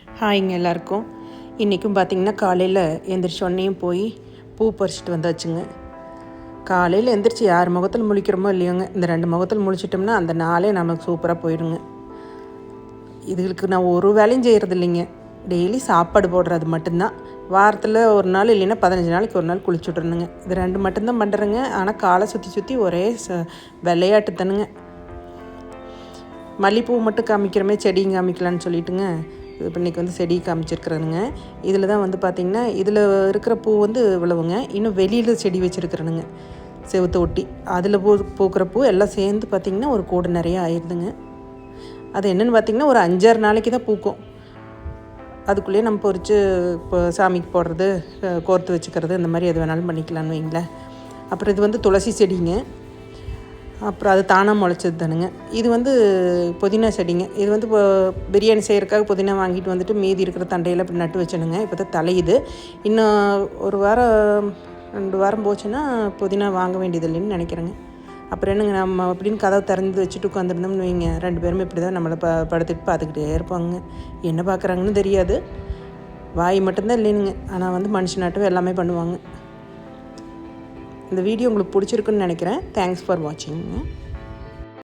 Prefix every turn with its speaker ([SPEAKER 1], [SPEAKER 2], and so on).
[SPEAKER 1] ஹாய்ங்க எல்லாருக்கும். இன்றைக்கும் பார்த்திங்கன்னா காலையில் எந்திரிச்சோன்னையும் போய் பூ பறிச்சிட்டு வந்தாச்சுங்க. காலையில் எந்திரிச்சு யார் முகத்தில் முழிக்கிறோமோ இல்லையோங்க, இந்த 2 முகத்தில் முழிச்சிட்டோம்னா அந்த நாளே நமக்கு சூப்பராக போயிடுங்க. இதுகளுக்கு நான் ஒரு வேலையும் செய்கிறது இல்லைங்க. டெய்லி சாப்பாடு போடுறது மட்டும்தான். வாரத்தில் ஒரு நாள் இல்லைன்னா 15 நாளைக்கு ஒரு நாள் குளிச்சு விட்றணுங்க. இது 2 மட்டும்தான் பண்ணுறேங்க. ஆனால் காலை சுற்றி ஒரே விளையாட்டு தானுங்க. மல்லிகைப்பூ மட்டும் காமிக்கிறமே, செடியும் காமிக்கலான்னு சொல்லிட்டுங்க இப்போ இன்றைக்கி வந்து செடி காமிச்சிருக்கிறேனுங்க. இதில் தான் வந்து பார்த்திங்கன்னா இதில் இருக்கிற பூ வந்து இவ்வளவுங்க. இன்னும் வெளியில் செடி வச்சுருக்கிறேனுங்க செவுத்தை ஒட்டி. அதில் பூக்கிற பூ எல்லாம் சேர்ந்து பார்த்திங்கன்னா ஒரு கூடை நிறைய ஆயிடுதுங்க. அது என்னென்னு பார்த்திங்கன்னா ஒரு 5-6 நாளைக்கு தான் பூக்கும். அதுக்குள்ளேயே நம்ம பொறிச்சு இப்போ சாமிக்கு போடுறது, கோர்த்து வச்சுக்கிறது, இந்த மாதிரி எது வேணாலும் பண்ணிக்கலான்னு வைங்களேன். அப்புறம் இது வந்து துளசி செடிங்க. அப்புறம் அது தானாக முளைச்சது தானுங்க. இது வந்து புதினா செடிங்க. இது வந்து இப்போ பிரியாணி செய்கிறதுக்காக புதினா வாங்கிட்டு வந்துட்டு மீதி இருக்கிற தண்டையில் இப்படி நட்டு வச்சணுங்க. இப்போ தான் தலையுது. இன்னும் ஒரு வாரம் 2 வாரம் போச்சுன்னா புதினா வாங்க வேண்டியது இல்லைன்னு நினைக்கிறேங்க. அப்புறம் என்னங்க, நம்ம அப்படின்னு கதவை திறந்து வச்சுட்டு உட்காந்துருந்தோம்னு வைங்க, 2 பேருமே இப்படி தான் நம்மளை படுத்துட்டு பார்த்துக்கிட்டே இருப்பாங்க. என்ன பார்க்குறாங்கன்னு தெரியாது. வாய் மட்டும்தான் இல்லைனுங்க, ஆனால் வந்து மனுஷனாட்டும் எல்லாமே பண்ணுவாங்க. இந்த வீடியோ உங்களுக்கு பிடிச்சிருக்குன்னு நினைக்கிறேன். Thanks for வாட்சிங்க.